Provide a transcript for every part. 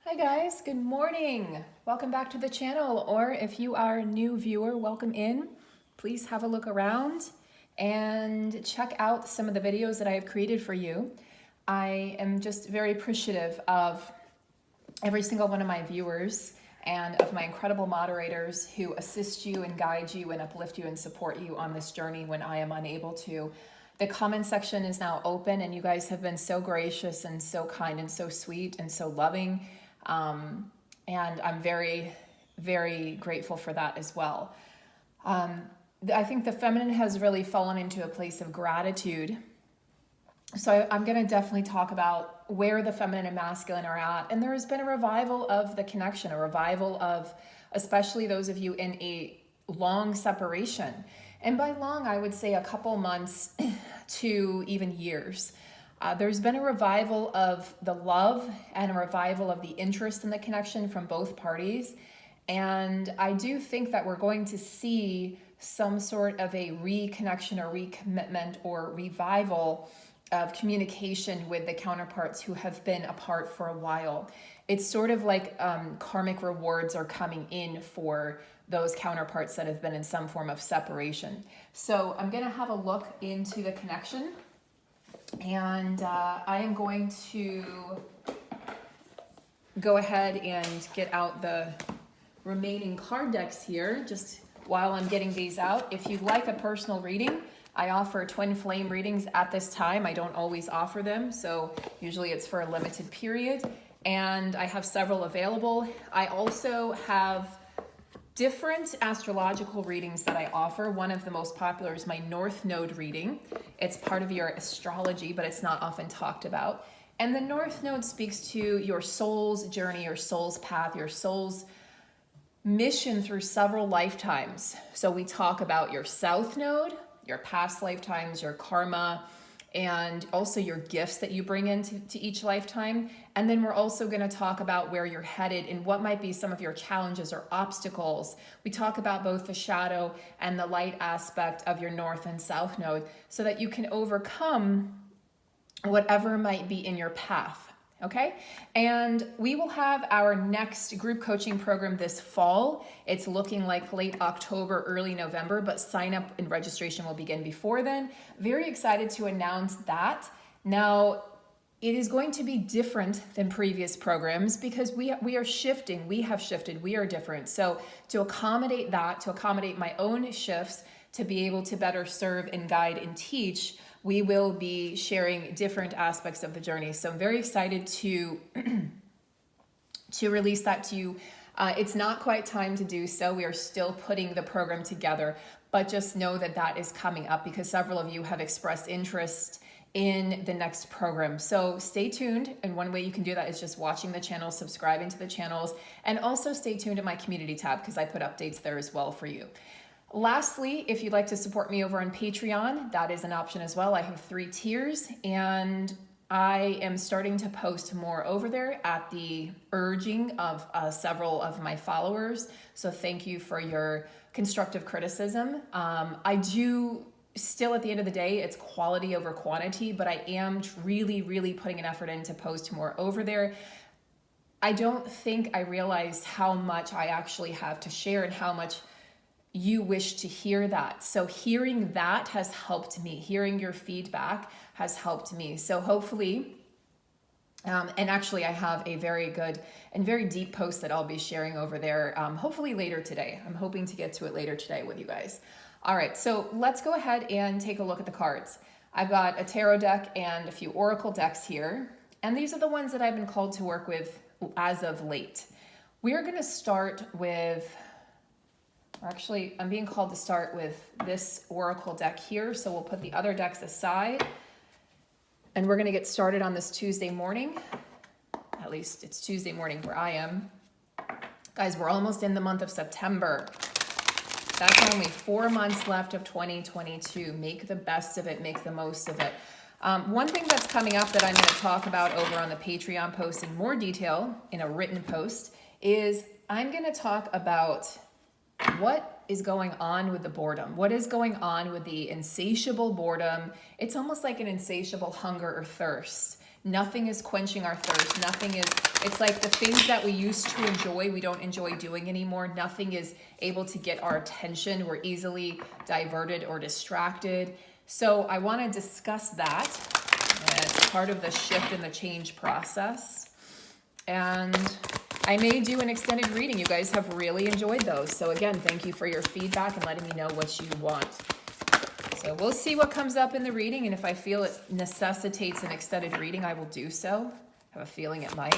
Hi guys, good morning. Welcome back to the channel, or if you are a new viewer, welcome in. Please have a look around and check out some of the videos that I have created for you. I am just very appreciative of every single one of my viewers and of my incredible moderators who assist you and guide you and uplift you and support you on this journey when I am unable to. The comment section is now open, and you guys have been so gracious and so kind and so sweet and so loving. And I'm very, very grateful for that as well. I think the feminine has really fallen into a place of gratitude. So I'm going to definitely talk about where the feminine and masculine are at. And there has been a revival of the connection, a revival of especially those of you in a long separation. And by long, I would say a couple months to even years. There's been a revival of the love and a revival of the interest in the connection from both parties. And I do think that we're going to see some sort of a reconnection or recommitment or revival of communication with the counterparts who have been apart for a while. It's sort of like karmic rewards are coming in for those counterparts that have been in some form of separation. So I'm going to have a look into the connection. And I am going to go ahead and get out the remaining card decks here just while I'm getting these out. If you'd like a personal reading, I offer twin flame readings at this time. I don't always offer them, so usually it's for a limited period. And I have several available. I also have different astrological readings that I offer. One of the most popular is my North Node reading. It's part of your astrology, but it's not often talked about. And the North Node speaks to your soul's journey, your soul's path, your soul's mission through several lifetimes. So we talk about your South Node, your past lifetimes, your karma, and also your gifts that you bring into each lifetime. And then we're also going to talk about where you're headed and what might be some of your challenges or obstacles. We talk about both the shadow and the light aspect of your North and South Node so that you can overcome whatever might be in your path. Okay, and we will have our next group coaching program this fall. It's looking like late October, early November, but sign up and registration will begin before then. Very excited to announce that. Now, it is going to be different than previous programs because we are shifting, we have shifted, we are different. So to accommodate that, to accommodate my own shifts, to be able to better serve and guide and teach, we will be sharing different aspects of the journey. So I'm very excited to release that to you. It's not quite time to do so. We are still putting the program together, but just know that that is coming up because several of you have expressed interest in the next program. So stay tuned. And one way you can do that is just watching the channel, subscribing to the channels, and also stay tuned to my community tab because I put updates there as well for you. Lastly, if you'd like to support me over on Patreon, that is an option as well. I have 3 tiers, and I am starting to post more over there at the urging of several of my followers. So thank you for your constructive criticism. I do still, at the end of the day, it's quality over quantity, but I am really, really putting an effort in to post more over there. I don't think I realized how much I actually have to share and how much you wish to hear that. So hearing that has helped me. Hearing your feedback has helped me. So hopefully, and actually I have a very good and very deep post that I'll be sharing over there, hopefully later today. I'm hoping to get to it later today with you guys. All right, so let's go ahead and take a look at the cards. I've got a tarot deck and a few oracle decks here, and these are the ones that I've been called to work with as of late. We are going to start with Actually, I'm being called to start with this oracle deck here, so we'll put the other decks aside. And we're going to get started on this Tuesday morning. At least it's Tuesday morning where I am. Guys, we're almost in the month of September. That's only 4 months left of 2022. Make the best of it. Make the most of it. One thing that's coming up that I'm going to talk about over on the Patreon post in more detail in a written post is I'm going to talk about what is going on with the boredom? What is going on with the insatiable boredom? It's almost like an insatiable hunger or thirst. Nothing is quenching our thirst. Nothing is, it's like the things that we used to enjoy, we don't enjoy doing anymore. Nothing is able to get our attention. We're easily diverted or distracted. So I want to discuss that as part of the shift and the change process. And I may do an extended reading. You guys have really enjoyed those. So again, thank you for your feedback and letting me know what you want. So we'll see what comes up in the reading, and if I feel it necessitates an extended reading, I will do so. I have a feeling it might.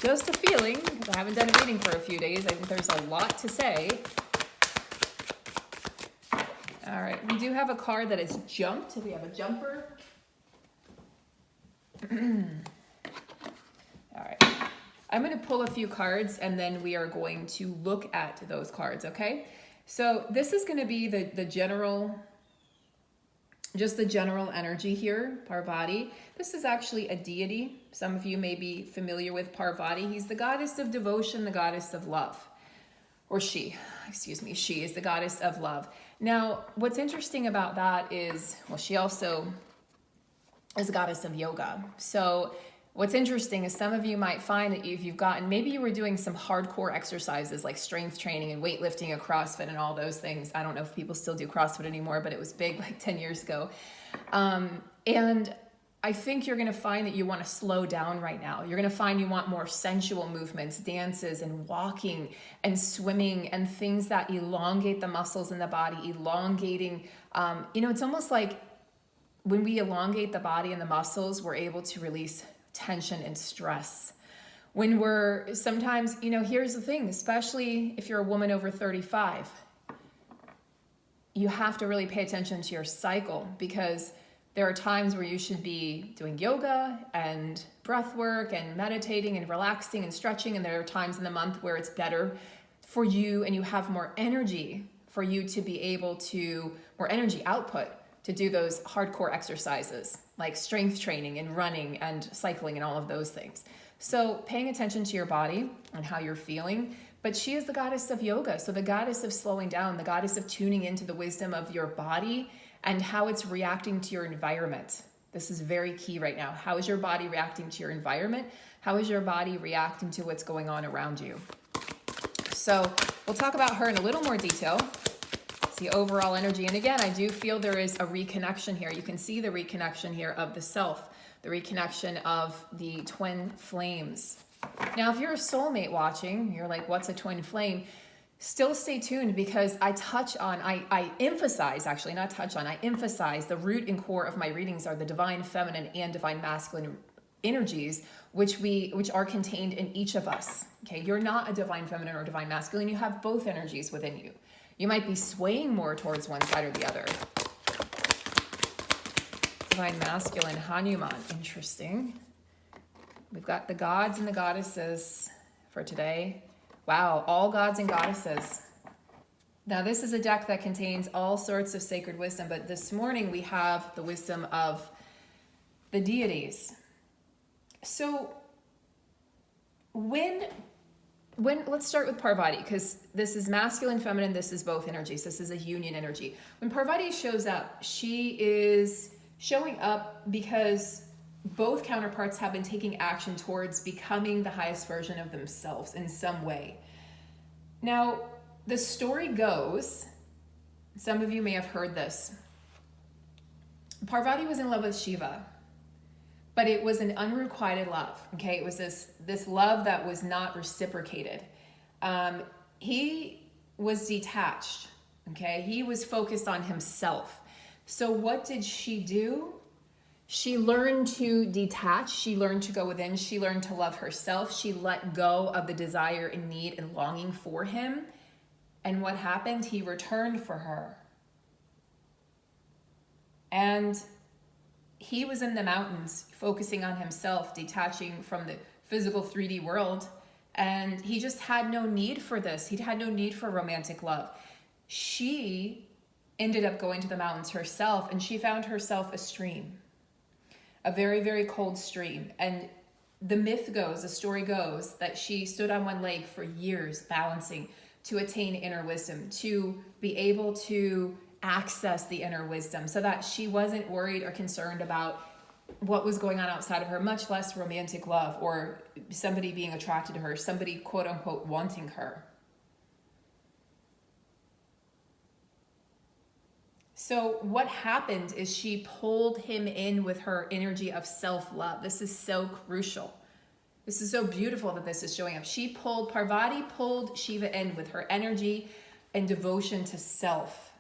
Just a feeling, because I haven't done a reading for a few days. I think there's a lot to say. All right, we do have a card that is jumped. We have a jumper. All right, I'm going to pull a few cards, and then we are going to look at those cards, okay? So this is going to be the general, just the general energy here, Parvati. This is actually a deity. Some of you may be familiar with Parvati. He's the goddess of devotion, the goddess of love. Or she is the goddess of love. Now, what's interesting about that is, well, she also is a goddess of yoga. So what's interesting is some of you might find that if you've gotten, maybe you were doing some hardcore exercises like strength training and weightlifting and CrossFit and all those things. I don't know if people still do CrossFit anymore, but it was big like 10 years ago. And I think you're going to find that you want to slow down right now. You're going to find you want more sensual movements, dances and walking and swimming and things that elongate the muscles in the body, elongating. It's almost like when we elongate the body and the muscles, we're able to release tension and stress. When we're sometimes, here's the thing, especially if you're a woman over 35, you have to really pay attention to your cycle, because there are times where you should be doing yoga and breath work and meditating and relaxing and stretching. And there are times in the month where it's better for you and you have more energy for you to be able to, more energy output to do those hardcore exercises like strength training and running and cycling and all of those things. So paying attention to your body and how you're feeling. But she is the goddess of yoga. So the goddess of slowing down, the goddess of tuning into the wisdom of your body and how it's reacting to your environment. This is very key right now. How is your body reacting to your environment? How is your body reacting to what's going on around you? So we'll talk about her in a little more detail. It's the overall energy. And again, I do feel there is a reconnection here. You can see the reconnection here of the self, the reconnection of the twin flames. Now, if you're a soulmate watching, you're like, what's a twin flame? Still stay tuned, because I emphasize the root and core of my readings are the divine feminine and divine masculine energies, which are contained in each of us. Okay, you're not a divine feminine or divine masculine. You have both energies within you. You might be swaying more towards one side or the other. Divine masculine, Hanuman, interesting. We've got the gods and the goddesses for today. Wow, all gods and goddesses. Now, this is a deck that contains all sorts of sacred wisdom, but this morning we have the wisdom of the deities. So let's start with Parvati, because this is masculine, feminine, this is both energies. This is a union energy. When Parvati shows up, she is showing up because both counterparts have been taking action towards becoming the highest version of themselves in some way. Now, the story goes, some of you may have heard this. Parvati was in love with Shiva, but it was an unrequited love. Okay, it was this love that was not reciprocated. He was detached. Okay, he was focused on himself. So what did she do? She learned to detach. She learned to go within. She learned to love herself. She let go of the desire and need and longing for him. And what happened? He returned for her. And he was in the mountains, focusing on himself, detaching from the physical 3D world. And he just had no need for this. He had no need for romantic love. She ended up going to the mountains herself, and she found herself a stream. A very, very cold stream. And the story goes that she stood on one leg for years balancing to attain inner wisdom, to be able to access the inner wisdom, so that she wasn't worried or concerned about what was going on outside of her, much less romantic love or somebody being attracted to her, somebody quote unquote wanting her. So what happened is she pulled him in with her energy of self-love. This is so crucial. This is so beautiful that this is showing up. Parvati pulled Shiva in with her energy and devotion to self.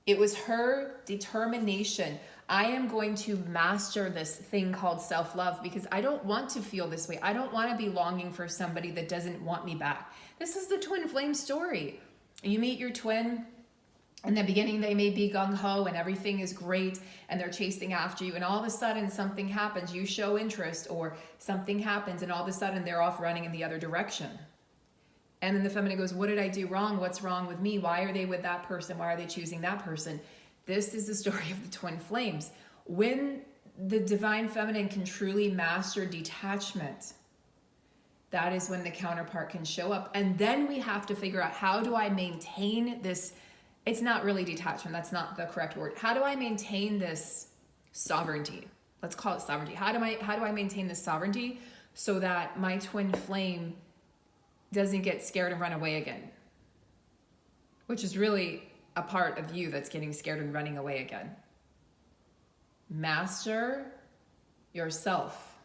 It was her determination. I am going to master this thing called self-love because I don't want to feel this way. I don't want to be longing for somebody that doesn't want me back. This is the twin flame story. You meet your twin. In the beginning, they may be gung-ho and everything is great and they're chasing after you, and all of a sudden something happens, you show interest, or something happens and all of a sudden they're off running in the other direction. And then the feminine goes, what did I do wrong? What's wrong with me? Why are they with that person? Why are they choosing that person? This is the story of the twin flames. When the divine feminine can truly master detachment, that is when the counterpart can show up. And then we have to figure out, how do I maintain this? It's not really detachment. That's not the correct word. How do I maintain this sovereignty? Let's call it sovereignty. How do I maintain this sovereignty so that my twin flame doesn't get scared and run away again? Which is really a part of you that's getting scared and running away again. Master yourself.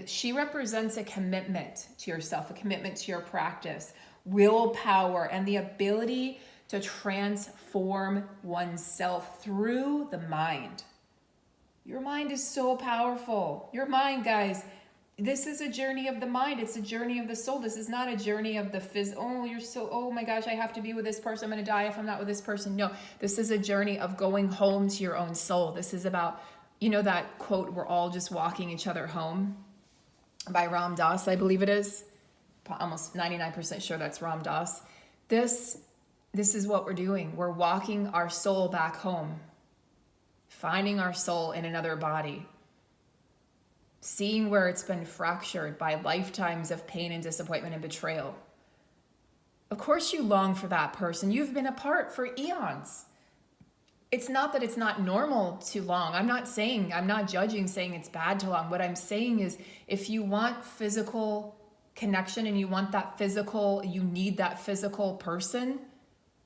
She represents a commitment to yourself, a commitment to your practice, willpower, and the ability to transform oneself through the mind. Your mind is so powerful. Your mind, guys, this is a journey of the mind. It's a journey of the soul. This is not a journey of the oh my gosh, I have to be with this person. I'm going to die if I'm not with this person. No, this is a journey of going home to your own soul. This is about, you know, that quote, we're all just walking each other home, by Ram Dass, I believe it is. Almost 99% sure that's Ram Dass. This is what we're doing. We're walking our soul back home, finding our soul in another body, seeing where it's been fractured by lifetimes of pain and disappointment and betrayal. Of course you long for that person. You've been apart for eons. It's not that it's not normal to long. I'm not judging, saying it's bad to long. What I'm saying is, if you want physical connection and you need that physical person,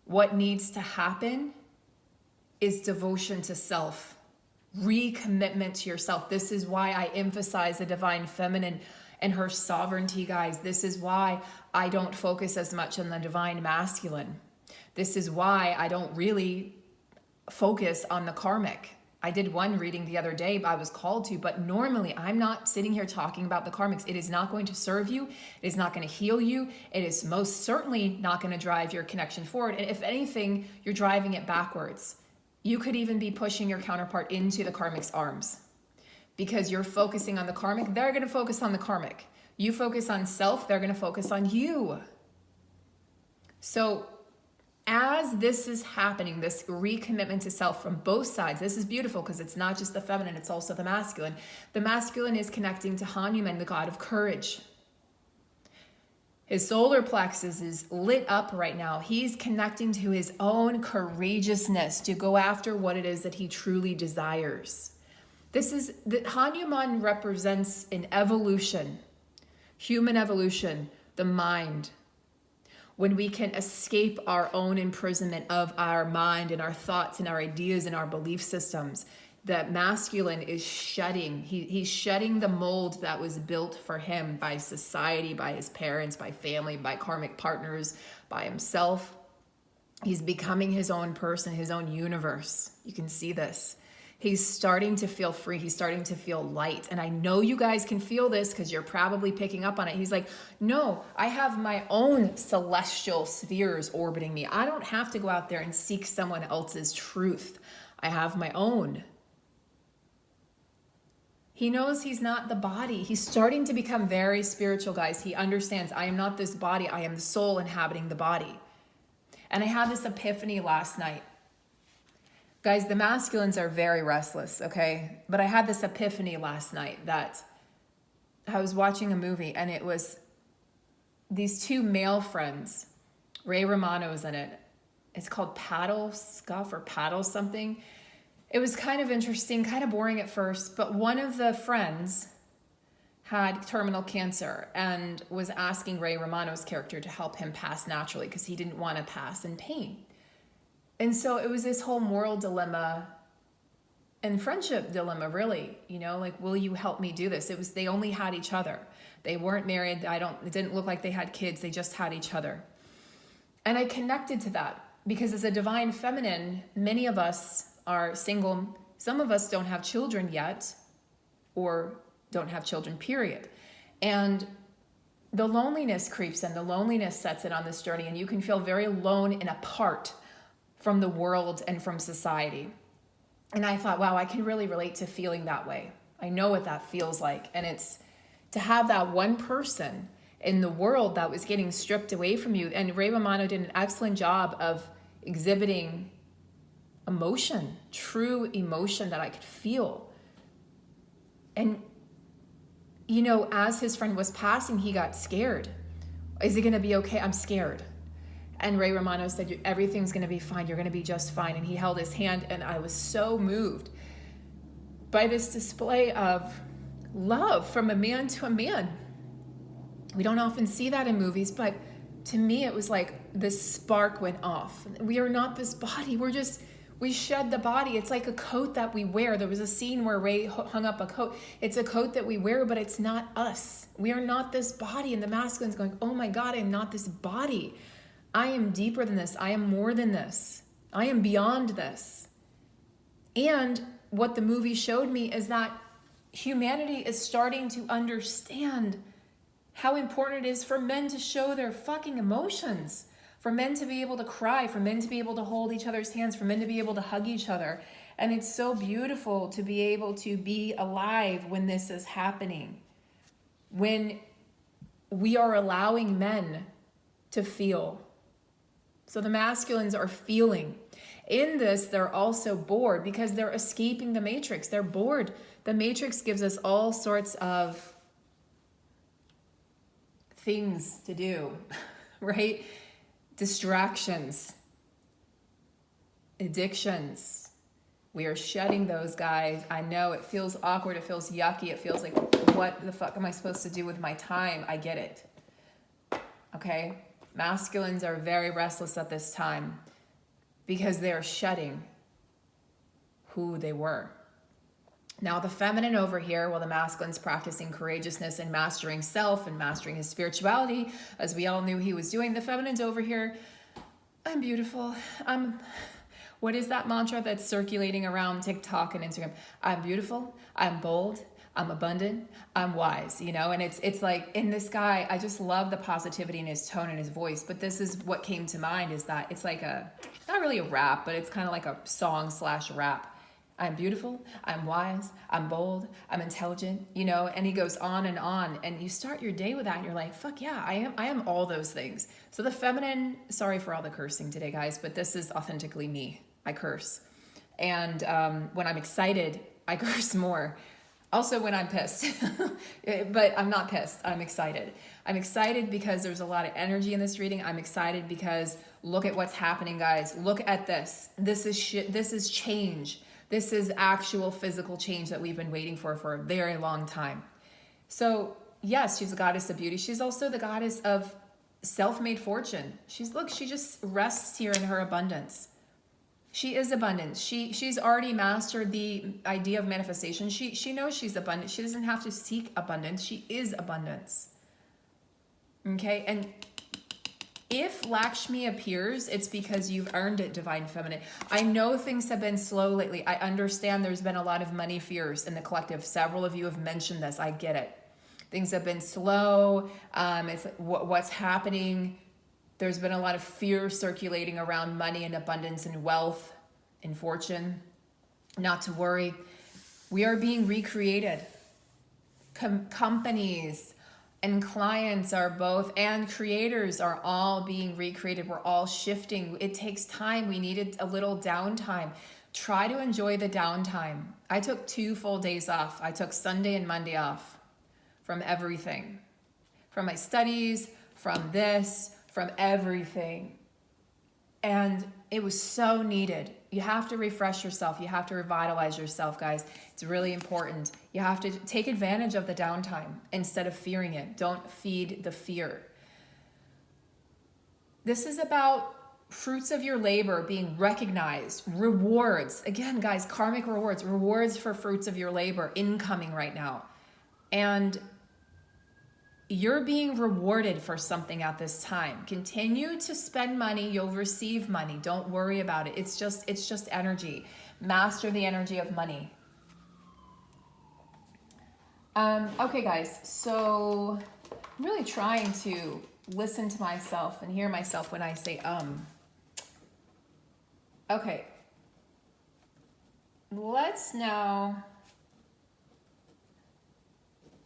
what needs to happen is devotion to self, recommitment to yourself. This is why I emphasize the divine feminine and her sovereignty, guys. This is why I don't focus as much on the divine masculine. This is why I don't really focus on the karmic. I did one reading the other day, I was called to, but normally I'm not sitting here talking about the karmics. It is not going to serve you. It is not going to heal you. It is most certainly not going to drive your connection forward. And if anything, you're driving it backwards. You could even be pushing your counterpart into the karmic's arms because you're focusing on the karmic. They're going to focus on the karmic. You focus on self, they're going to focus on you. So as this is happening, this recommitment to self from both sides, this is beautiful because it's not just the feminine, it's also the masculine. The masculine is connecting to Hanuman, the god of courage. His solar plexus is lit up right now. He's connecting to his own courageousness to go after what it is that he truly desires. Hanuman represents an evolution, human evolution, the mind. When we can escape our own imprisonment of our mind and our thoughts and our ideas and our belief systems, the masculine is shedding. He's shedding the mold that was built for him by society, by his parents, by family, by karmic partners, by himself. He's becoming his own person, his own universe. You can see this. He's starting to feel free. He's starting to feel light. And I know you guys can feel this because you're probably picking up on it. He's like, no, I have my own celestial spheres orbiting me. I don't have to go out there and seek someone else's truth. I have my own. He knows he's not the body. He's starting to become very spiritual, guys. He understands, I am not this body. I am the soul inhabiting the body. And I had this epiphany last night. Guys, the masculines are very restless, okay? But I had this epiphany last night that I was watching a movie and it was these two male friends. Ray Romano's in it. it's called paddle scuff or paddle something. It was kind of interesting, kind of boring at first, but one of the friends had terminal cancer and was asking Ray Romano's character to help him pass naturally because he didn't want to pass in pain. And so it was this whole moral dilemma and friendship dilemma, really, you know, like, will you help me do this? They only had each other. They weren't married. It didn't look like they had kids. They just had each other. And I connected to that because as a divine feminine, many of us are single. Some of us don't have children yet, or don't have children, period. And the loneliness creeps in, the loneliness sets in on this journey, and you can feel very alone and apart from the world and from society. And I thought, wow, I can really relate to feeling that way. I know what that feels like. And it's to have that one person in the world that was getting stripped away from you. And Ray Romano did an excellent job of exhibiting emotion, true emotion that I could feel. And, you know, as his friend was passing, he got scared. Is it going to be okay? I'm scared. And Ray Romano said, everything's going to be fine. You're going to be just fine. And he held his hand, and I was so moved by this display of love from a man to a man. We don't often see that in movies, but to me, it was like this spark went off. We are not this body. We shed the body. It's like a coat that we wear. There was a scene where Ray hung up a coat. It's a coat that we wear, but it's not us. We are not this body. And the masculine's going, oh my God, I'm not this body. I am deeper than this. I am more than this. I am beyond this. And what the movie showed me is that humanity is starting to understand how important it is for men to show their fucking emotions, for men to be able to cry, for men to be able to hold each other's hands, for men to be able to hug each other. And it's so beautiful to be able to be alive when this is happening, when we are allowing men to feel. So the masculines are feeling. In this, they're also bored because they're escaping the matrix. They're bored. The matrix gives us all sorts of things to do, right? Distractions, addictions. We are shedding those, guys. I know it feels awkward. It feels yucky. It feels like, what the fuck am I supposed to do with my time? I get it. Okay? Masculines are very restless at this time because they are shedding who they were. Now the feminine over here, while the masculine's practicing courageousness and mastering self and mastering his spirituality, as we all knew he was doing, the feminine's over here, I'm beautiful. What is that mantra that's circulating around TikTok and Instagram? I'm beautiful, I'm bold, I'm abundant, I'm wise, you know? And it's like, in this guy, I just love the positivity in his tone and his voice, but this is what came to mind, is that it's like not really a rap, but it's kind of like a song/rap. I'm beautiful, I'm wise, I'm bold, I'm intelligent, you know, and he goes on, and you start your day with that, and you're like, fuck yeah, I am all those things. So the feminine, sorry for all the cursing today, guys, but this is authentically me. I curse. And when I'm excited, I curse more. Also when I'm pissed, but I'm not pissed, I'm excited. I'm excited because there's a lot of energy in this reading. I'm excited because look at what's happening, guys. Look at this. This is shit. This is change. This is actual physical change that we've been waiting for a very long time. So yes, she's a goddess of beauty. She's also the goddess of self-made fortune. She just rests here in her abundance. She is abundant. She's already mastered the idea of manifestation. She knows she's abundant. She doesn't have to seek abundance. She is abundance. Okay, and if Lakshmi appears, it's because you've earned it, Divine Feminine. I know things have been slow lately. I understand there's been a lot of money fears in the collective. Several of you have mentioned this. I get it. Things have been slow. It's what's happening. There's been a lot of fear circulating around money and abundance and wealth and fortune. Not to worry. We are being recreated. Companies and clients are both, and creators are all being recreated. We're all shifting. It takes time. We needed a little downtime. Try to enjoy the downtime. I took 2 full days off. I took Sunday and Monday off from everything. From my studies, from this, from everything. And it was so needed. You have to refresh yourself. You have to revitalize yourself, guys. It's really important. You have to take advantage of the downtime instead of fearing it. Don't feed the fear. This is about fruits of your labor being recognized, rewards. Again, guys, karmic rewards for fruits of your labor incoming right now. And you're being rewarded for something at this time. Continue to spend money. You'll receive money. Don't worry about it. It's just energy. Master the energy of money. Okay, guys. So I'm really trying to listen to myself and hear myself when I say Okay. Let's now...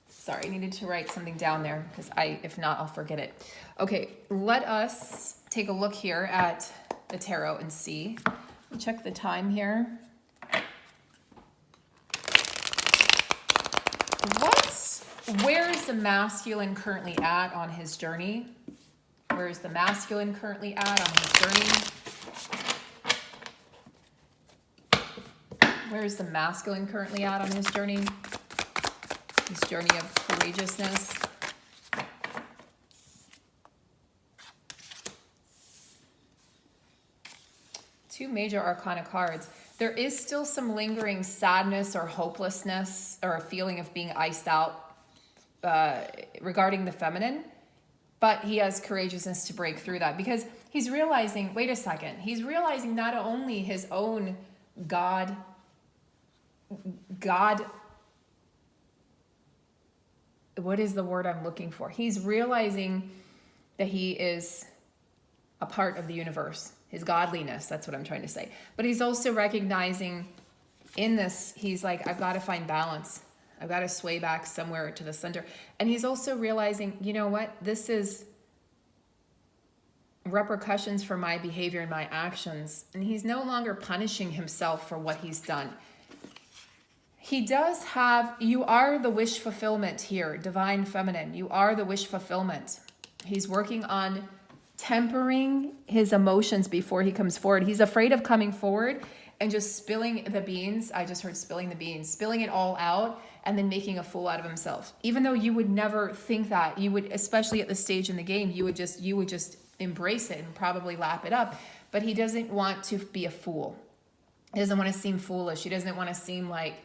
Sorry, I needed to write something down there because if not, I'll forget it. Okay, let us take a look here at the tarot and see. Check the time here. Where is the masculine currently at on his journey? Where is the masculine currently at on his journey? Where is the masculine currently at on his journey? His journey of courageousness. Two major arcana cards. There is still some lingering sadness or hopelessness or a feeling of being iced out regarding the feminine, but he has courageousness to break through that because he's realizing, wait a second, he's realizing not only his own God, what is the word I'm looking for? He's realizing that he is a part of the universe, his godliness, that's what I'm trying to say. But he's also recognizing in this, he's like, I've got to find balance. I've got to sway back somewhere to the center. And he's also realizing, you know what? This is repercussions for my behavior and my actions. And he's no longer punishing himself for what he's done. He does have, you are the wish fulfillment here, divine feminine. You are the wish fulfillment. He's working on tempering his emotions before he comes forward. He's afraid of coming forward and just spilling the beans. I just heard spilling the beans, spilling it all out and then making a fool out of himself. Even though you would never think that, you would, especially at this stage in the game, you would just embrace it and probably lap it up. But he doesn't want to be a fool. He doesn't want to seem foolish. He doesn't want to seem like,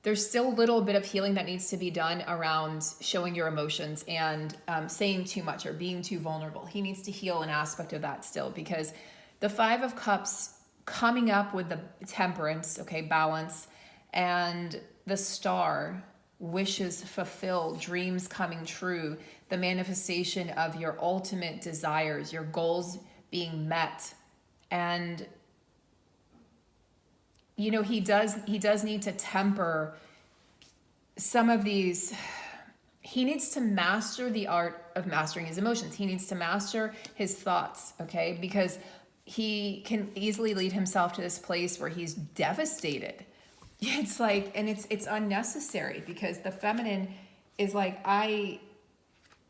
there's still a little bit of healing that needs to be done around showing your emotions and saying too much or being too vulnerable. He needs to heal an aspect of that still, because the Five of Cups coming up with the Temperance, okay, balance, and the Star, wishes fulfilled, dreams coming true, the manifestation of your ultimate desires, your goals being met. And you know, he does need to temper some of these. He needs to master the art of mastering his emotions. He needs to master his thoughts, okay? Because he can easily lead himself to this place where he's devastated. It's like, and it's unnecessary, because the feminine is like, I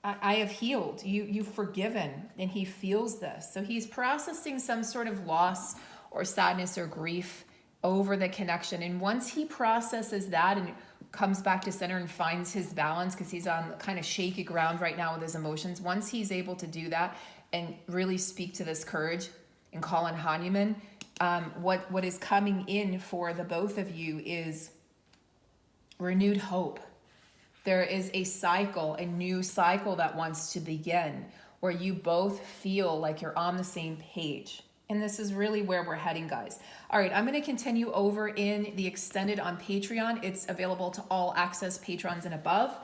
have healed. You've forgiven, and he feels this. So he's processing some sort of loss or sadness or grief over the connection. And once he processes that and comes back to center and finds his balance, because he's on kind of shaky ground right now with his emotions, once he's able to do that and really speak to this courage and call on Hanuman, what is coming in for the both of you is renewed hope. There is a cycle, a new cycle that wants to begin, where you both feel like you're on the same page. And this is really where we're heading, guys. All right, I'm going to continue over in the extended on Patreon. It's available to all access patrons and above.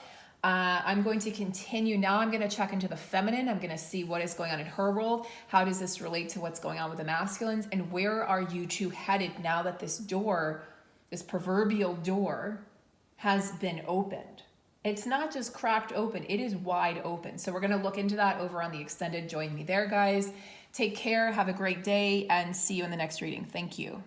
I'm going to continue. Now I'm going to check into the feminine. I'm going to see what is going on in her world. How does this relate to what's going on with the masculines? And where are you two headed now that this door, this proverbial door, has been opened? It's not just cracked open. It is wide open. So we're going to look into that over on the extended. Join me there, guys. Take care. Have a great day, and see you in the next reading. Thank you.